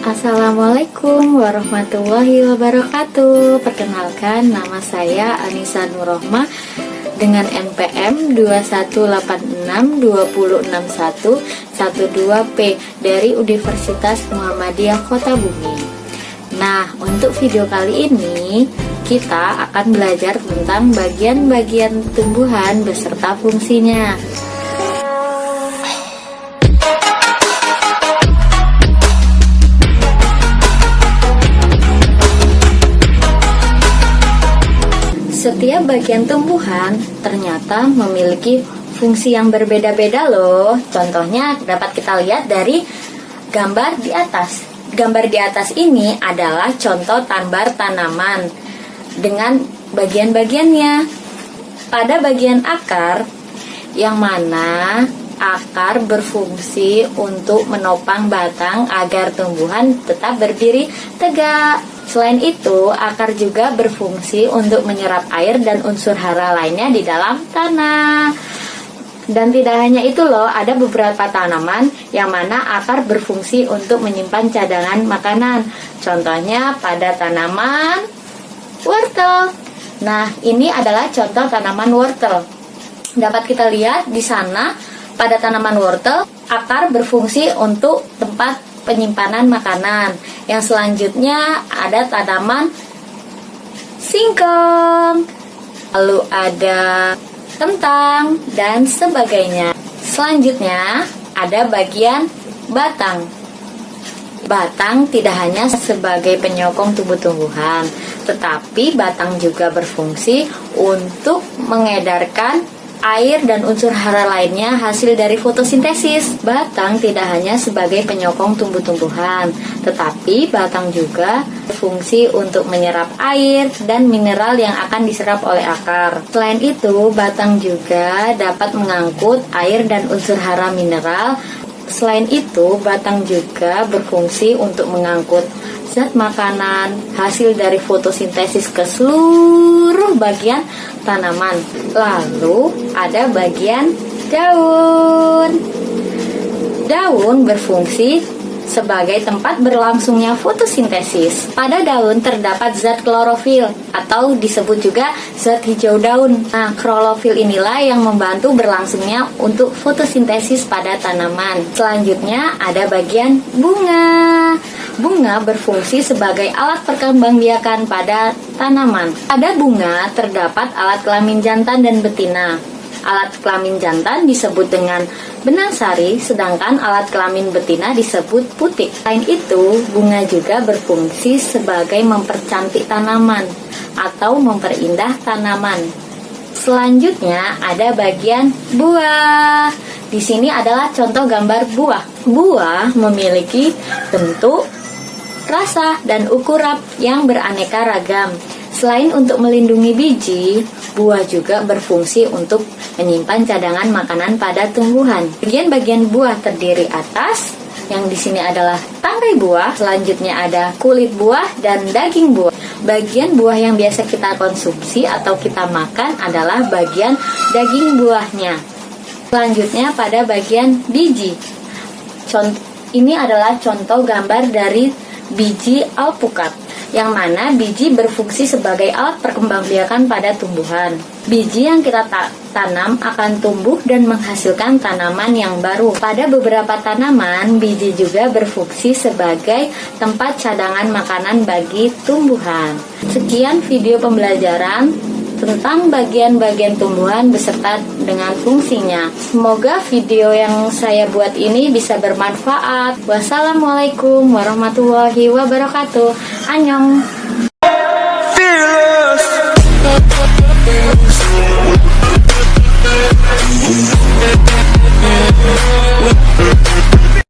Assalamualaikum warahmatullahi wabarakatuh. Perkenalkan, nama saya Anissa Nurrohmah dengan NPM 2186206112P dari Universitas Muhammadiyah Kota Bumi. Nah, untuk video kali ini kita akan belajar tentang bagian-bagian tumbuhan beserta fungsinya. Setiap bagian tumbuhan ternyata memiliki fungsi yang berbeda-beda loh. Contohnya dapat kita lihat dari gambar di atas. Gambar di atas ini adalah contoh tambar tanaman dengan bagian-bagiannya. Pada bagian akar, yang mana akar berfungsi untuk menopang batang agar tumbuhan tetap berdiri tegak. Selain itu, akar juga berfungsi untuk menyerap air dan unsur hara lainnya di dalam tanah. Dan tidak hanya itu loh, ada beberapa tanaman yang mana akar berfungsi untuk menyimpan cadangan makanan. Contohnya pada tanaman wortel. Nah, ini adalah contoh tanaman wortel. Dapat kita lihat di sana, pada tanaman wortel, akar berfungsi untuk tempat penyimpanan makanan. Yang selanjutnya ada tanaman singkong, lalu ada kentang dan sebagainya. Selanjutnya ada bagian batang. Batang tidak hanya sebagai penyokong tumbuh-tumbuhan, tetapi batang juga berfungsi untuk mengedarkan air dan unsur hara lainnya hasil dari fotosintesis. Batang tidak hanya sebagai penyokong tumbuh-tumbuhan, tetapi batang juga berfungsi untuk menyerap air dan mineral yang akan diserap oleh akar. Selain itu, batang juga dapat mengangkut air dan unsur hara mineral. Selain itu, batang juga berfungsi untuk mengangkut zat makanan hasil dari fotosintesis ke seluruh bagian tanaman. Lalu ada bagian daun. Daun berfungsi sebagai tempat berlangsungnya fotosintesis. Pada daun terdapat zat klorofil atau disebut juga zat hijau daun. Nah, klorofil inilah yang membantu berlangsungnya untuk fotosintesis pada tanaman. Selanjutnya ada bagian bunga. Bunga berfungsi sebagai alat perkembangbiakan pada tanaman. Pada bunga terdapat alat kelamin jantan dan betina. Alat kelamin jantan disebut dengan benang sari, sedangkan alat kelamin betina disebut putik. Selain itu, bunga juga berfungsi sebagai mempercantik tanaman atau memperindah tanaman. Selanjutnya ada bagian buah. Di sini adalah contoh gambar buah. Buah memiliki bentuk, rasa, dan ukuran yang beraneka ragam. Selain untuk melindungi biji, buah juga berfungsi untuk menyimpan cadangan makanan pada tumbuhan. Bagian-bagian buah terdiri atas, yang di sini adalah tangkai buah, selanjutnya ada kulit buah dan daging buah. Bagian buah yang biasa kita konsumsi atau kita makan adalah bagian daging buahnya. Selanjutnya pada bagian biji. Ini adalah contoh gambar dari biji alpukat, yang mana biji berfungsi sebagai alat perkembangbiakan pada tumbuhan. Biji yang kita tanam akan tumbuh dan menghasilkan tanaman yang baru. Pada beberapa tanaman, biji juga berfungsi sebagai tempat cadangan makanan bagi tumbuhan. Sekian video pembelajaran tentang bagian-bagian tumbuhan beserta dengan fungsinya. Semoga video yang saya buat ini bisa bermanfaat. Wassalamualaikum warahmatullahi wabarakatuh. Annyeong.